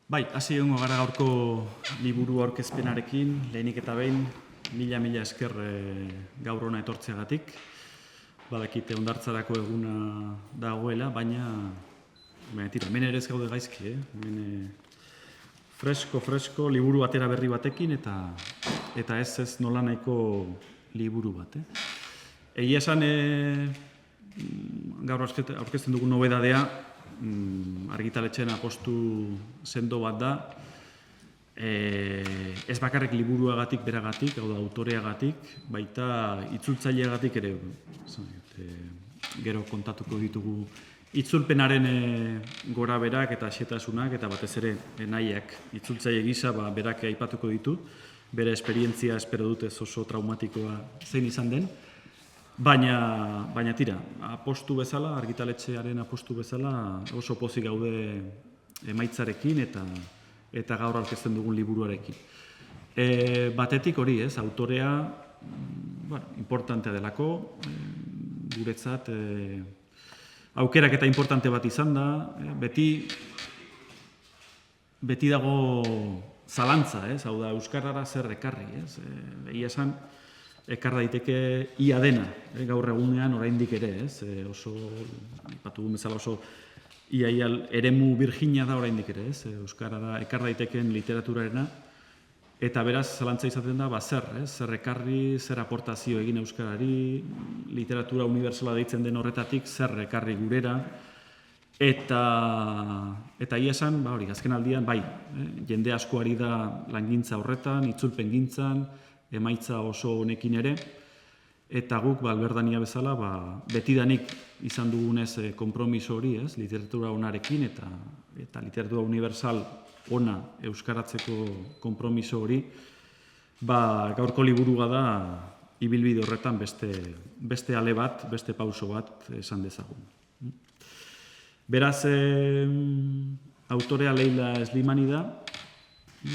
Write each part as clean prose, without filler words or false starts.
Bai, hasi egongo gara gaurko liburu aurkezpenarekin, lehenik eta behin, mila esker gaur hona etortzeagatik. Badakite hondartzarako eguna dagoela, baina tira, hemen ere ez gaude gaizki, hemen fresko, liburu atera berri batekin eta ez nola nahiko liburu bat. Egia esan, gaur aurkezten dugun nobedadea, argitaletxean apostu sendo bat da, ez bakarrik liburuagatik beragatik, hau da autoreagatik, baita itzultzaileagatik ere, gero kontatuko ditugu itzulpenaren gora berak eta xetasunak eta batez ere nahiak itzultzaile gisa berak aipatuko ditu, bere esperientzia espero dut ez oso traumatikoa zein izan den. Baina tira, apostu bezala, argitaletxearen apostu bezala oso pozik gaude emaitzarekin eta gaur aurkezten dugun liburuarekin. Batetik hori ez, autorea importantea delako, guretzat aukerak eta importante bat izan da, beti dago zalantza, hau da, euskarara zer ekarri, egia esan, ekar daiteke ia dena, gaur egunean oraindik ere, oso, ipatu bezala oso ia eremu birjina da oraindik ere, euskarara ekar daiteken literaturarena, eta beraz zalantza izaten da, zer ekarri, zer aportazio egin euskarari, literatura unibertsala deitzen den horretatik, zer ekarri gurera, eta ia esan, azken aldian, jende asko ari da langintza horretan, itzulpen gintzan, emaitza oso honekin ere, eta guk, alberdania bezala, betidanik izan dugunez konpromiso hori, literatura onarekin, eta literatura universal ona euskaratzeko konpromiso hori, gaurko liburua da, ibilbide horretan beste ale bat, beste pauso bat esan dezagun. Beraz, autorea Leila Slimani da,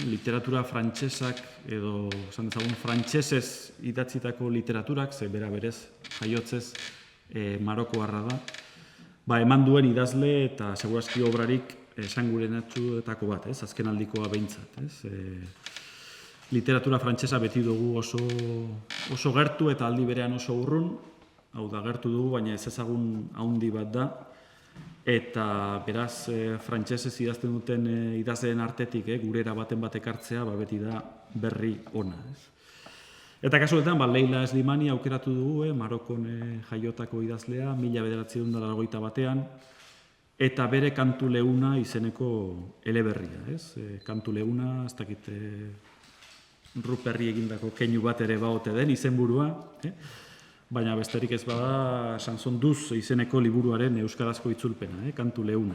literatura frantsesak edo, esan dezagun, frantsesez idatzitako literaturak, ze bera berez, jaiotzez, Marokoarra da, eman duen idazle eta segurazki obrarik esangurenetako bat, azken aldikoa behintzat. Literatura frantsesa beti dugu oso gertu eta aldi berean oso urrun, hau da gertu dugu, baina ez ezagun haundi bat da, eta beraz frantsesez idazten duten idazleen artetik gurera baten bat ekartzea beti da berri ona. Eta kasuetan, Leila Slimani aukeratu dugu, Marokon jaiotako idazlea, 1991, eta bere Kantu leuna izeneko eleberria. Kantu leuna, ez dakit Ruperri egindako keinu bat ere baote den izenburua, baina besterik ez bada Sanson Duz izeneko liburuaren euskarazko itzulpena, Kantu leuna.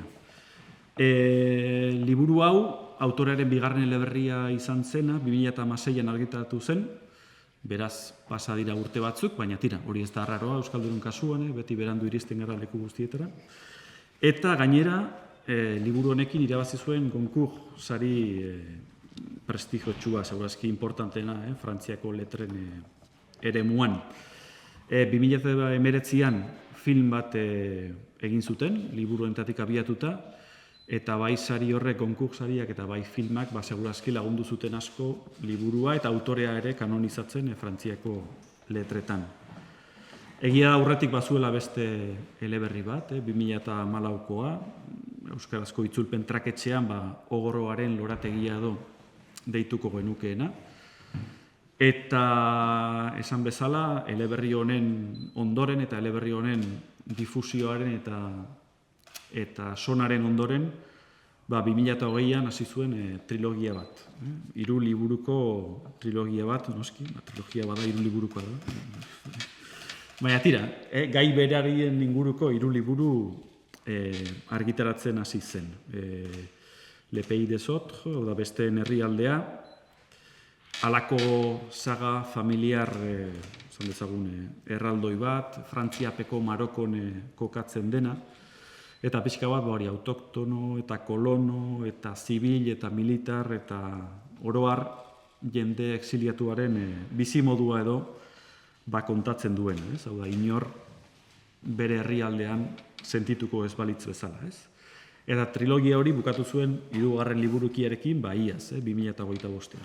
Liburu hau, autorearen bigarren eleberria izan zena, 2016an argitaratu zen, beraz pasa dira urte batzuk, baina tira, hori ez da arraroa euskaldunun kasuan, beti berandu iristen gara leku guztietara. Eta gainera, liburu honekin irabazi zuen Goncourt sari prestigiotxua, segurazki importanteena, Frantziako letren eremuan. 2019an film bat egin zuten, liburu honetatik abiatuta, eta bai sari horrek, Goncourt sariak eta bai filmak, segurazki lagundu zuten asko liburua eta autorea ere kanonizatzen Frantziako letretan. Egia aurretik bazuela beste eleberri bat, 2014koa, euskarazko itzulpen traketxean, Ogoroaren lorategia deituko genukeena. Eta esan bezala, eleberri honen ondoren eta eleberri honen difusioaren eta sonaren ondoren, 2020an hasi zuen trilogia bat. 3 liburuko trilogia bat, noski, trilogia bada 3 liburukoa da. Baina tira, gai berarien inguruko 3 liburu argitaratzen hasi zen. Le Pays des Autres, oda besteen herrialdea, halako saga familiar, esan dezagun, erraldoi bat, Frantziapeko Marokon kokatzen dena, eta pixka bat, autoktono eta kolono eta zibil eta militar eta oroar jende exiliatuaren bizimodua edo kontatzen duen, hau da, inor bere herrialdean sentituko ez balitz bezala, Eta trilogia hori bukatu zuen 3. liburukiarekin, iaz, 2025an.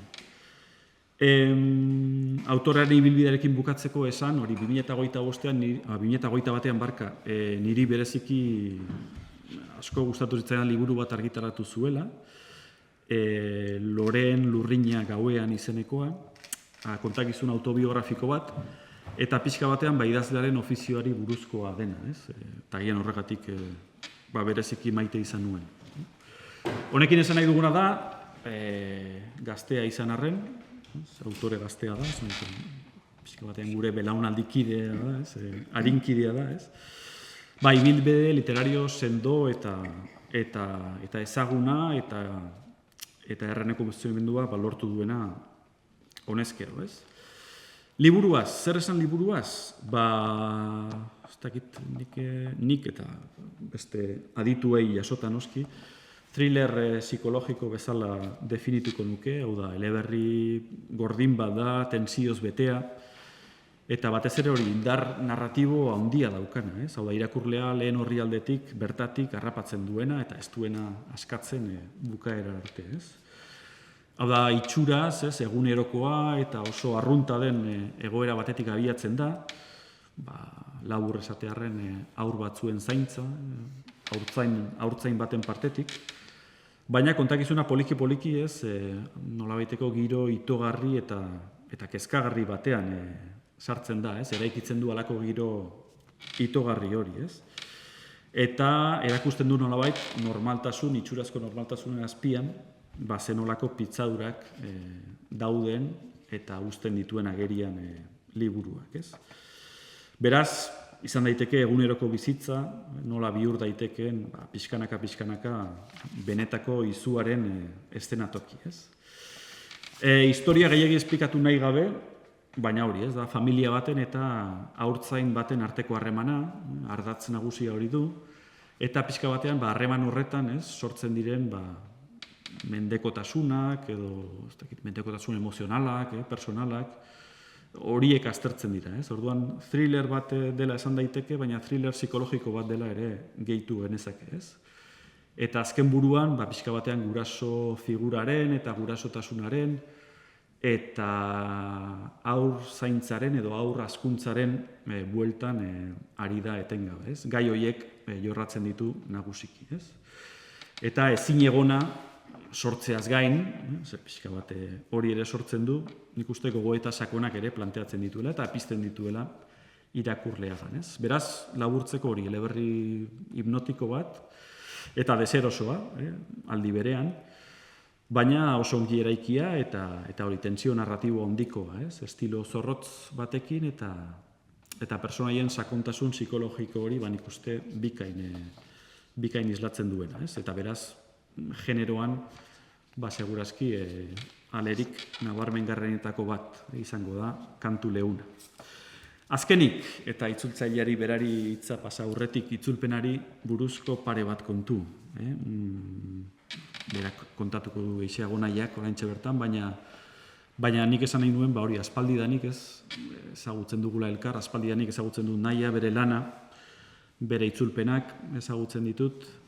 Autorari ibilbidearekin bukatzeko esan, hori 2021an niri bereziki asko gustatu zitzaidan liburu bat argitaratu zuela, Loreen Lurrina gauean izenekoa, kontakizun autobiografiko bat, eta pixka batean idazlearen ofizioari buruzkoa dena, eta gian horregatik bereziki maite izan nuen. Honekin esan nahi duguna da, gaztea izan arren, autore gaztea da, pixka batean gure belaunaldikidea da, harinkidea da, ibilbide literario sendo eta ezaguna eta erreneko mendua lortu duena honezkero, Liburuaz, zer esan liburuaz? Ez dakit nik eta beste adituei jasota noski, thriller psikologiko bezala definituko nuke, hau da, eleberri gordin bat da, tentsioz betea, eta batez ere hori indar narratibo handia daukana, hau da, irakurlea lehen horri aldetik, bertatik, harrapatzen duena, eta ez duena askatzen bukaera arte, Hau da, itxuraz, egunerokoa eta oso arrunta den egoera batetik abiatzen da, labur esatearren haur batzuen zaintza, haurtzain baten partetik, baina kontakizuna poliki-poliki nolabaiteko giro itogarri eta kezkagarri batean sartzen da, eraikitzen du halako giro itogarri hori, Eta erakusten du nolabait normaltasun, itxurazko normaltasunen azpian, zenolako pitzadurak dauden eta uzten dituen agerian liburuak, Beraz, izan daiteke eguneroko bizitza, nola bihur daitekeen pixkanaka benetako izuaren eszenatoki, Historia gehiegi esplikatu nahi gabe, baina hori, da familia baten eta haurtzain baten arteko harremana, ardatz nagusia hori du, eta pixka batean harreman horretan sortzen diren mendekotasunak edo mendekotasun emozionalak, personalak, horiek aztertzen dira. Orduan, thriller bat dela esan daiteke, baina thriller psikologiko bat dela ere gehitu genezake. Eta azken buruan, pixka batean guraso figuraren eta gurasotasunaren eta haur zaintzaren edo haur hazkuntzaren bueltan ari da etengabe. Gai horiek jorratzen ditu nagusiki. Eta ezin egona sortzeaz gain, pixka bat hori ere sortzen du, nik uste gogoeta sakonak ere planteatzen dituela eta pizten dituela irakurleagan. Beraz, laburtzeko hori eleberri hipnotiko bat, eta deserosoa, aldi berean, baina oso ongi eraikia eta hori tentsio narratibo handikoa, estilo zorrotz batekin eta personaien sakontasun psikologiko hori nik uste bikain islatzen duena. Eta beraz, generoan, segurazki alerik nabarmengarrienetako bat izango da kantu leuna. Azkenik, eta itzultzaileari berari hitza pasa aurretik itzulpenari buruzko pare bat kontu. Berak kontatuko du gehiago nahiak oraintxe bertan, baina nik esan nahi nuen, hori aspaldidanik ezagutzen dugula elkar, aspaldidanik ezagutzen du nahia, bere lana, bere itzulpenak ezagutzen ditut,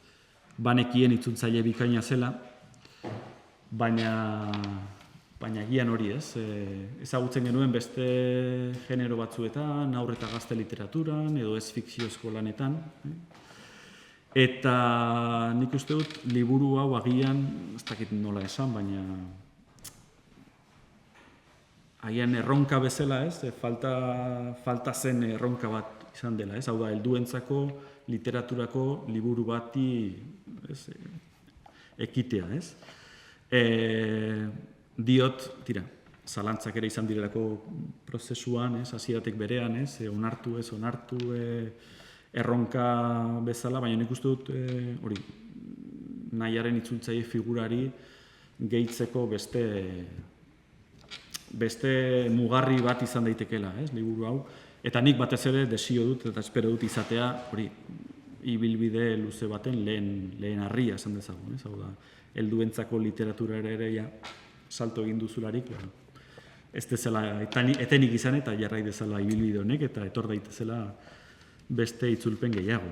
banekien itzultzaile bikaina zela, baina gian hori ezagutzen genuen beste genero batzuetan, haur eta gazte literaturan, edo ez fikziozko lanetan. Eta nik uste dut, liburu hau agian, ez dakit nola esan, baina agian erronka bezala, falta zen erronka bat izan dela, hau da, helduentzako literaturako liburu bati ekitea, Diot, zalantzak ere izan direlako prozesuan, hasieratik berean, onartu erronka bezala, baina nik uste dut, hori, nahiaren itzultzaile figurari gehitzeko beste mugarri bat izan daitekela, liburu hau, eta nik batez ere desio dut eta espero dut izatea, hori, ibilbide luze baten lehen harria esan dezagun, hau da, helduentzako literatura ere salto egin duzularik, ez dezela etenik izan eta jarrai dezala ibilbide honek eta etor daitezela beste itzulpen gehiago,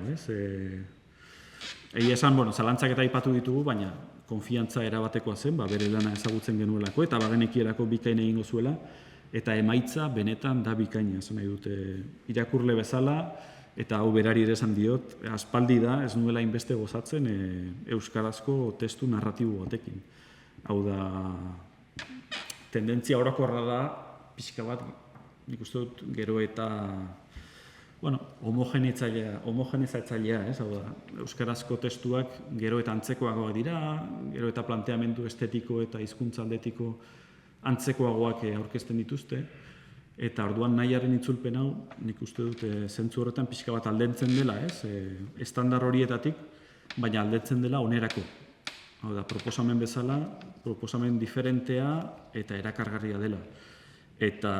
Egia esan, zalantzak eta aipatu ditugu, baina konfiantza erabatekoa zen, bere lana ezagutzen genuelako, eta bagenekielako bikain egingo zuela, eta emaitza benetan da bikaina, zen nahi dute irakurle bezala, eta hau berari ere esan diot, aspaldi da, ez nuela inbeste gozatzen euskarazko testu narratibo batekin. Hau da, tendentzia orokorra da, pixka bat, nik uste dut, gero eta homogenizatzailea, hau da, euskarazko testuak gero eta antzekoagoak dira, gero eta planteamendu estetiko eta hizkuntza aldetiko antzekoagoak aurkezten dituzte, eta orduan nahiaren itzulpen hau, nik uste dut, zentzu horretan pixka bat aldentzen dela, estandar horietatik, baina aldentzen dela onerako. Hau da, proposamen bezala, proposamen diferentea eta erakargarria dela. Eta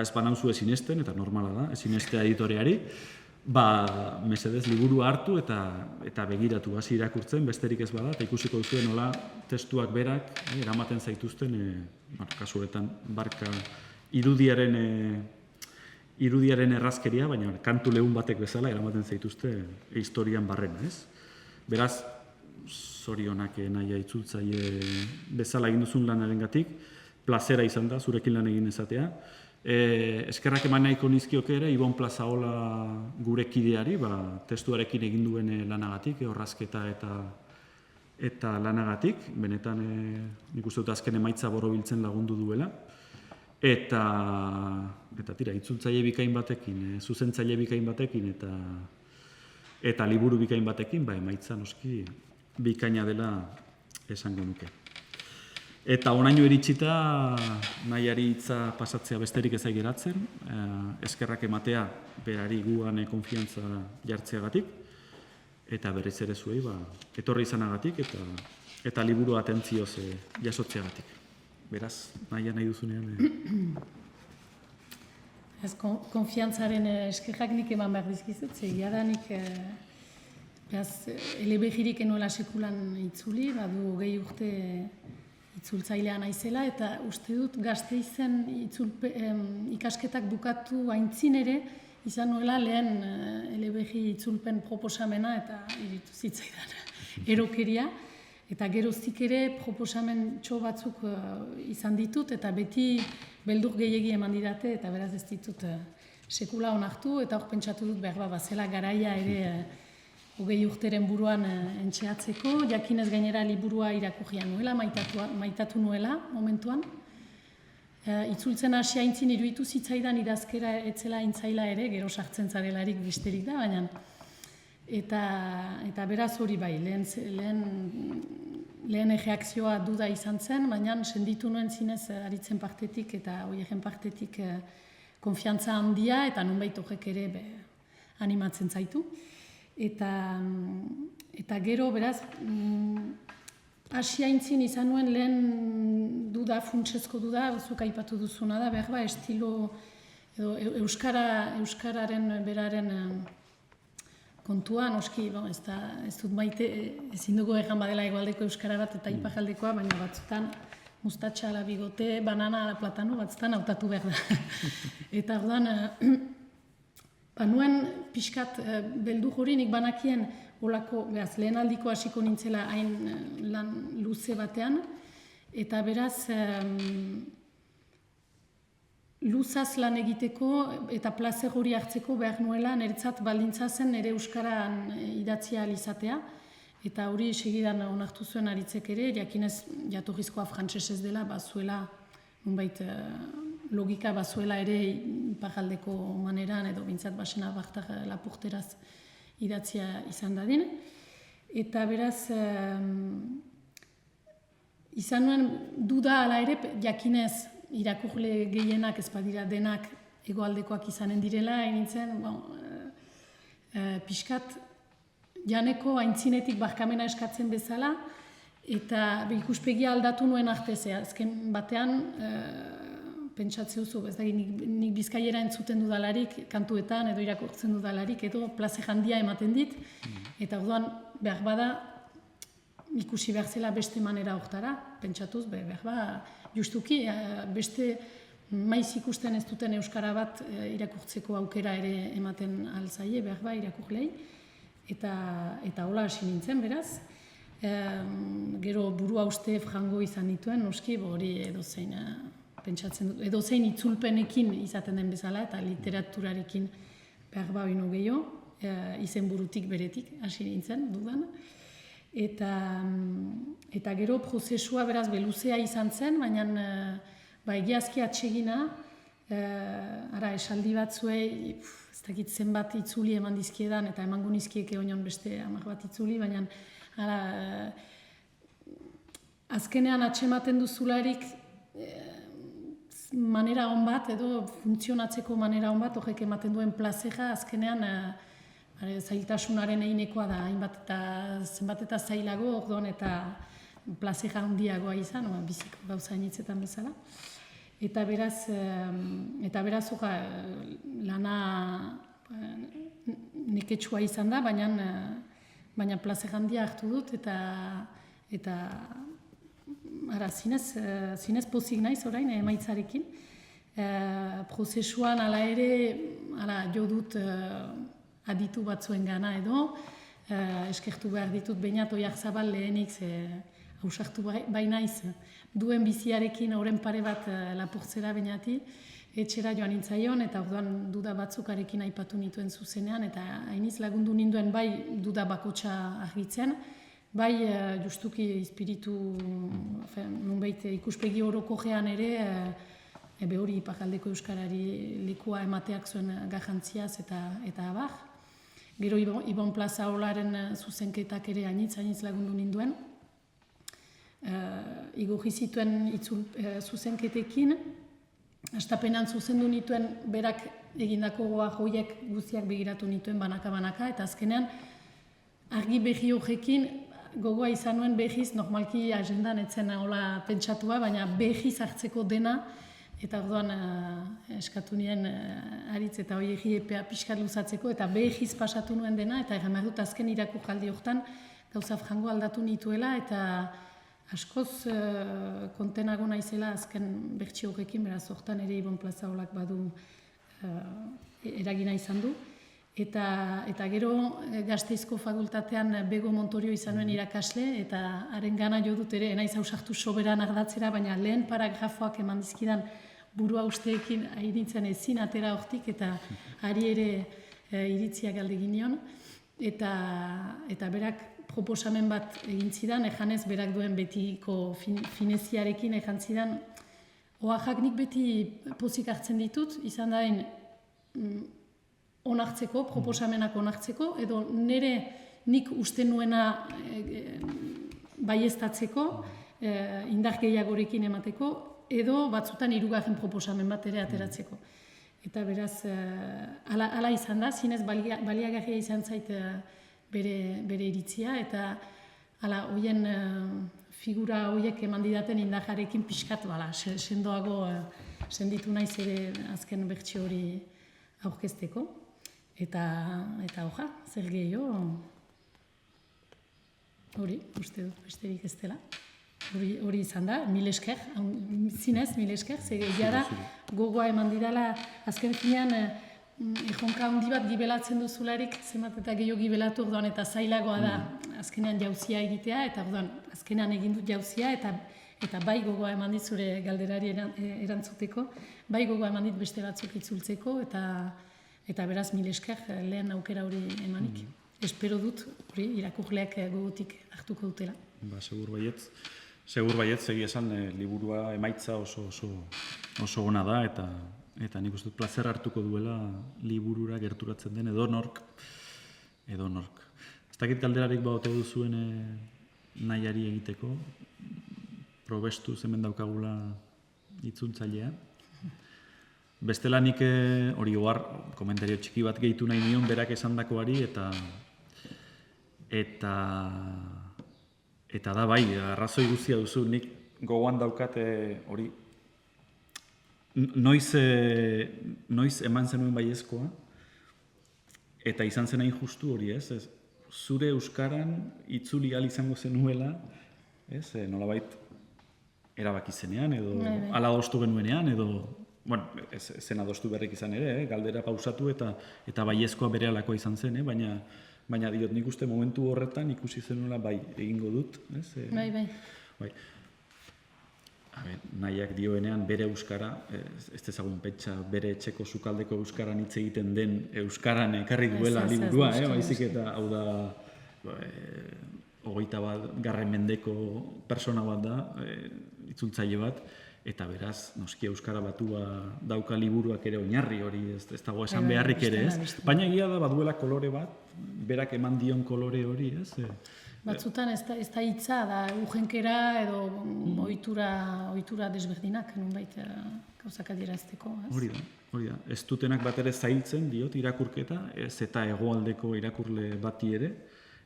ez banauzu ezinesten, eta normala da, ezinestea editoreari, mesedez liburua hartu eta begiratu hasi irakurtzen, besterik ez bada, eta ikusiko duzuen nola testuak berak eramaten zaituzten, kasu horretan barka irudiaren errazkeria, baina kantu lehun batek bezala eramaten zaituzte historian barrena, ez? Beraz, zorionak nahia itzultzaile bezala egin duzun lanarengatik, plazera izan da, zurekin lan egin ezatea. Eskerrak eman nahiko nizkioke ere, Ibon Plazaola gure kideari, testuarekin egin duen lanagatik, orrazketa eta lanagatik, benetan nik uste dut azken emaitza borobiltzen lagundu duela. Eta tira, itzultzaile bikain batekin, zuzentzaile bikain batekin eta liburu bikain batekin, emaitza noski bikaina dela esango nuke. Eta onaino iritsita nahiari hitza pasatzea besterik ez geratzen, eskerrak ematea berari guan konfiantza jartzeagatik, eta berriz ere zuei etorri izanagatik eta liburu atentzioz jasotzeagatik. Beraz, nahi duzunean. Ez konfiantzaren eskerrak nik eman behar dizkizut, egia da nik elebegirik enuela sekulan itzuli, badu 20 urte itzultzailea naizela, eta uste dut Gasteizen ikasketak bukatu aintzin ere, izan nuela lehen elebegi itzulpen proposamena eta iritu zitzaidan erokeria. Eta geroztik ere proposamen batzuk izan ditut, eta beti beldur gehiegi eman didate, eta beraz ez ditut sekula onartu, eta hor pentsatu dut behar bazela garaia ere 20 urteren buruan entxeatzeko, jakinez gainera liburua irakurria nuela, maitatu nuela momentuan. Itzultzen hasi aintzin iruditu zitzaidan idazkera etzela intzaila ere, gero sartzen zarelarik besterik da, baina eta beraz hori bai, lehen reakzioa duda izan zen, baina senditu nuen zinez aritzen partetik eta horieken partetik konfiantza handia, eta nonbait horrek ere animatzen zaitu. Eta gero, beraz, hasi aintzin izan nuen lehen duda, funtsezko duda, zuk aipatu duzuna da, behar estilo, euskararen beraren kontua, noski, ez dut maite, ezin dugu egan badela hegoaldeko euskara bat eta iparraldekoa, baina batzutan mustatxa ala bigote, banana ala platano, batzutan hautatu behar da. Eta orduan, nuen pixkat beldu hori nik banakien olako, lehen aldiko hasiko nintzela hain lan luze batean, eta beraz luzaz lan egiteko eta plazer hori hartzeko behar nuela niretzat baldintza zen nire euskaran idatzia alizatea, eta hori segidan onartu zuen aritzek ere, jakinez jatorrizkoa frantsesez dela, bazuela nunbait logika bazuela ere iparraldeko maneran edo bintzat basena Bartar Lapurteraz idatzia izan dadin. Eta beraz, izan nuen duda ala ere, jakinez irakurle gehienak ez badira denak hegoaldekoak izanen direla, nintzen, pixkat janeko aintzinetik barkamena eskatzen bezala, eta ikuspegia aldatu nuen artezea. Azken batean, pentsatzeu zu, ez da, nik Bizkaiera entzuten dudalarik, kantuetan edo irakurtzen dudalarik, edo plaze handia ematen dit, eta orduan behar bada ikusi behar zela beste manera hortara, pentsatuz, behar bada, justuki, beste maiz ikusten ez duten euskara bat irakurtzeko aukera ere ematen alzaie, behar bada irakurlei, eta hola hasi nintzen, beraz. Gero burua uste frango izan dituen, noski, hori edozein pentsatzen dut, edozein itzulpenekin izaten den bezala, eta literaturarekin behar baino gehiago, izen burutik beretik hasi nintzen, dudan. Eta gero prozesua beraz beluzea izan zen, baina egiazki atsegina, esaldi batzuei, ez dakit zenbat itzuli eman dizkiedan, eta emango nizkieke oinon beste 10 bat itzuli, baina azkenean atsematen duzularik manera hon bat, edo funtzionatzeko manera hon bat, horrek ematen duen plazera, azkenean zailtasunaren einekoa da, zenbat eta zailago, orduan eta plazera handiagoa izan, biziko gauza hainitzetan bezala. Eta beraz, lana neketsua izan da, baina plazera handia hartu dut, eta zinez pozik naiz orain emaitzarekin. Prozesuan ala ere jo dut aditu batzuen gana edo, eskertu behar ditut Beñat Oiarzabal lehenik, hausartu bai naiz, duen biziarekin horren pare bat lapurtzera Beñati, etxera joan nintzaion, eta orduan duda batzukarekin aipatu nituen zuzenean, eta hainiz lagundu ninduen bai duda bakotxa argitzen, bai justuki espiritu, nunbait ikuspegi orokorrean ere, hori iparraldeko euskarari lekua emateak zuen garrantziaz eta abar. Gero Ibon Plaza Olaren zuzenketak ere hainitz lagundu ninduen. Igorri zituen zuzenketekin, hastapenean zuzendu nituen berak egindako horiek guztiak begiratu nituen banaka-banaka, eta azkenean argi behi horrekin gogoa izan nuen behiz, normalki agendan etzen hola pentsatua, baina behiz hartzeko dena, eta orduan eskatu nien aritz eta hori epea pixkat luzatzeko, eta behiz pasatu nuen dena, eta egan behar dut azken irakurraldi horretan gauza frango aldatu nituela, eta askoz kontenago naizela azken bertsi horrekin, beraz horretan ere Ibon Plaza Olak badu eragina izan du. Eta gero Gasteizko fakultatean Bego Montorio izan nuen irakasle, eta haren gana jo dut ere, naiz ausartu soberan ardatzera, baina lehen paragrafoak eman dizkidan burua usteekin airitzen ezin atera hortik, eta hari ere iritziak galdegin nion, eta berak proposamen bat egin zidan, ejanez berak duen betiko fineziarekin ejan zidan, oaxak nik beti pozik hartzen ditut, izan dain onartzeko, proposamenak onartzeko, edo nik uste nuena baieztatzeko, indar gehiagorekin emateko, edo batzutan 3. proposamen bat ere ateratzeko. Eta beraz, ala izan da, zinez baliagarria izan zait bere iritzia, eta hoien figura horiek eman didaten indajarekin pixkat, sendoago senditu naiz ere azken bertsi hori aurkezteko. Eta hoja, zer gehiago, hori, uste dut besterik ez dela. Hori izan da, mil esker, zinez, mil esker, ze gara gogoa eman didala, azken finean, erronka handi bat gibelatzen duzularik, zenbat eta gehiago gibelatu orduan, eta zailagoa da azkenean jauzia egitea, eta orduan azkenean egin dut jauzia, eta bai gogoa eman dit zure galderari erantzuteko, bai gogoa eman dit beste batzuk itzultzeko, eta beraz mil esker lehen aukera hori emanik. Espero dut hori irakurleak gogotik hartuko dutela. Segur baietz, segi esan liburua emaitza oso ona da, eta nik uste dut plazer hartuko duela liburura gerturatzen den edonork. Ez dakit galderarik baute duzuen nahiari egiteko, probestu hemen daukagula itzultzailea. Bestela nik hori ohar komentario txiki bat gehitu nahi nion berak esandakoari, eta da bai, arrazoi guztia duzu, nik gogoan daukat hori noiz eman zenuen baiezkoa, eta izan zen hain justu hori, ez? Zure euskaran itzuli ahal izango zenuela, nolabait erabaki zenean, edo hala adostu genuenean, edo bueno, zen adostu berrik izan ere, galdera pausatu eta baiezkoa berehalakoa izan zen, baina Baina diot, nik uste momentu horretan ikusi zenuela bai, egingo dut, ez? Bai. Bai. Nahiak dioenean bere euskara, ez dezagun pentsa bere etxeko sukaldeko euskaran hitz egiten den euskaran ekarri duela liburua, baizik eta hau da 21. Mendeko persona bat da, itzultzaile bat, eta beraz, noski euskara batua dauka liburuak ere oinarri hori, ez dago esan beharrik ere, ez? Baina egia da baduela kolore bat, berak eman dion kolore hori, ez? Batzutan ez da hitza, da ujenkera edo ohitura desberdinak, nonbait gauzak adierazteko. Hori da. Ez dutenak bat ere zailtzen diot irakurketa, ez eta hegoaldeko irakurle bati ere,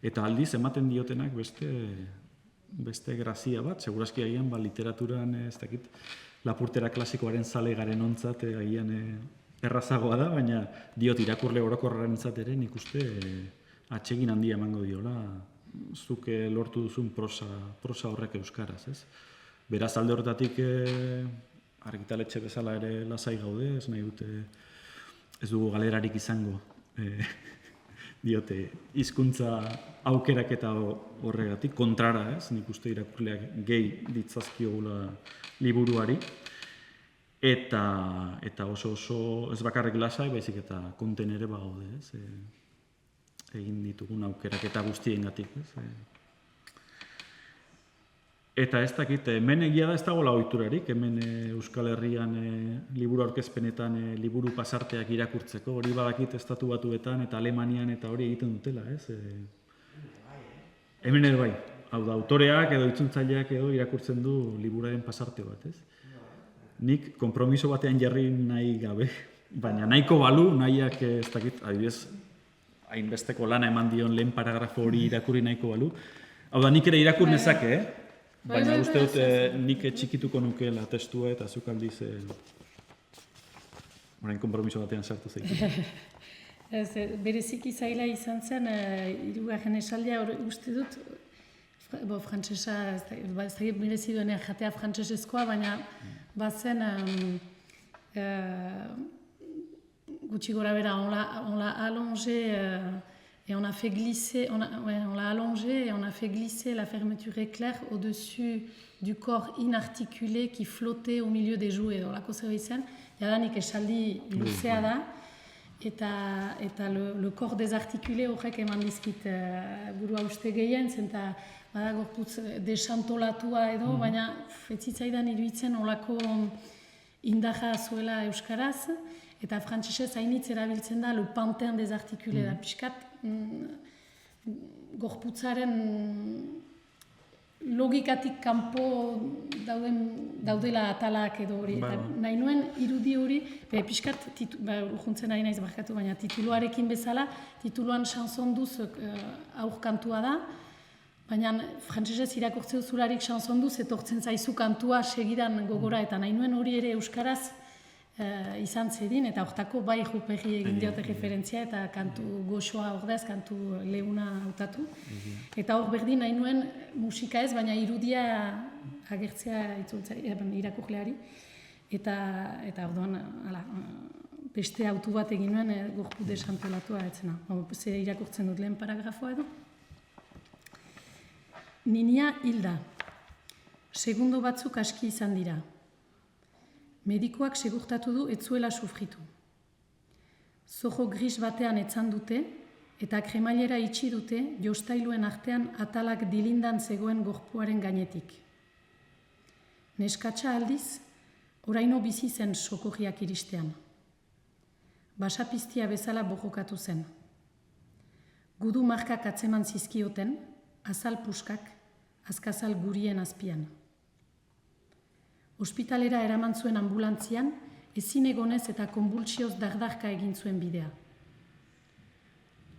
eta aldiz ematen diotenak beste grazia bat, segurazki agian literaturan, ez dakit, lapurtera klasikoaren zale garen ontzat agian errazagoa da, baina diot irakurle orokorraren ere nik uste atsegin handia emango diola, zuk lortu duzun prosa horrek euskaraz, ez? Beraz alde horretatik argitaletxe bezala ere lasai gaude, ez nahi dute ez dugu galerarik izango diote hizkuntza aukeraketa horregatik, kontrara, ez? Nik uste irakurleak gehi ditzazkiogula liburuari, eta oso ez bakarrik lasai, baizik eta konten ere bagaude, ez? Egin ditugun aukeraketa guztiengatik, ez? Eta ez dakit, hemen egia da ez dagoela ohiturarik, hemen Euskal Herrian liburu aurkezpenetan liburu pasarteak irakurtzeko, hori badakit Estatu Batuetan eta Alemanian eta hori egiten dutela, ez? Hemen ere bai, hau da, autoreak edo itzultzaileak edo irakurtzen du liburaren pasarte bat, ez? Nik konpromiso batean jarri nahi gabe, baina nahiko balu, nahiak ez dakit, adibidez, hainbesteko lana eman dion lehen paragrafo hori irakurri nahiko balu. Hau da, nik ere irakur nezake, baina uste dut nik txikituko nukeela testua eta zuk aldiz orain konpromiso batean sartu zaitu. Bereziki zaila izan zen, hirugarren esaldia uste dut, frantsesa, ez dakit merezi duen jatea frantsesezkoa, baina bazen gutxi gora bera, on l'a allongé et on a fait glisser, on l'a allongé et on a fait glisser la fermeture éclair au-dessus du corps inarticulé qui flottait au milieu des jouets. Olako zer izan, jadanik esaldi luzea da, eta le corps désarticulé horrek eman dizkit burua uste gehien, zenta bada gorputz desantolatua edo, baina etzitzaidan iruditzen olako indarra zuela euskaraz, eta frantsesez hainitz erabiltzen da le pantin désarticulé da pixkat gorputzaren logikatik kanpo daudela atalak edo hori. Nahi nuen irudi hori, pixkat, urjuntzen ari naiz barkatu, baina tituluarekin bezala, tituluan chansonduz aurkantua da, baina frantsesez irakurtze duzularik chansonduz etortzen zaizu kantua segidan gogora, eta nahi nuen hori ere euskaraz izan zedin, eta hortako bai Juperri egin diote referentzia, eta kantu goxoa ordez, kantu leuna hautatu. Eta hor berdin nahi nuen musika ez, baina irudia agertzea irakurleari. Eta orduan, beste autu bat egin nuen gorpu desantolatua etzena. Ze irakurtzen dut lehen paragrafoa edo. Ninia hilda. Segundo batzuk aski izan dira. Medikoak segurtatu du ez zuela sufritu. Zoho gris batean etzan dute, eta kremailera itxi dute jostailuen artean atalak dilindan zegoen gorpuaren gainetik. Neskatxa aldiz, oraino bizi zen sokorriak iristean. Basapiztia bezala borrokatu zen. Gudu markak atzeman zizkioten, azal puskak, azkazal gurien azpian. Ospitalera eraman zuen ambulantzian, ezin egonez eta konbultsioz dardarka egin zuen bidea.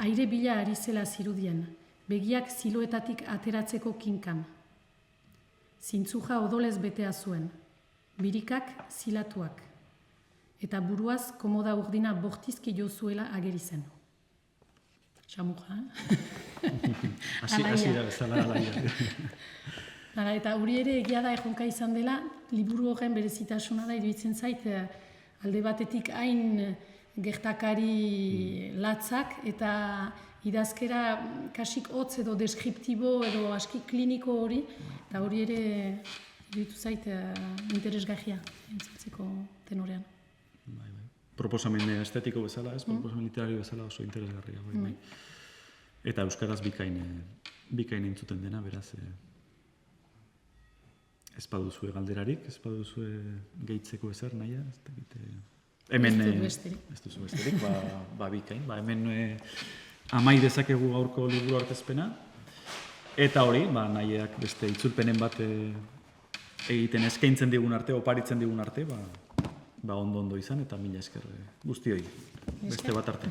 Aire bila ari zela zirudien, begiak ziloetatik ateratzeko kinkan. Zintzuja odolez betea zuen, birikak zilatuak, eta buruaz komoda urdina bortizki jo zuela ageri zen. Xamurra, Hasi da bezala alaia. Eta hori ere egia da erronka izan dela, liburu horren berezitasuna da, iruditzen zait, alde batetik hain gertakari latzak eta idazkera kasik hotz edo deskriptibo edo aski kliniko hori, eta hori ere iruditu zait interesgarria entzultzeko tenorean. Proposamen estetiko bezala, ez? Proposamen literario bezala oso interesgarria. Bai. Eta euskaraz bikain entzuten dena, beraz, ez baduzue galderarik, ez baduzue gehitzeko ezer nahia, ez dakite... Hemen, ez duzu besterik, bikain, hemen amai dezakegu gaurko liburu artezpena, eta hori, nahiak beste itzulpenen bat egiten eskaintzen digun arte, oparitzen digun arte, ondo izan, eta mila esker guztioi, beste bat arte.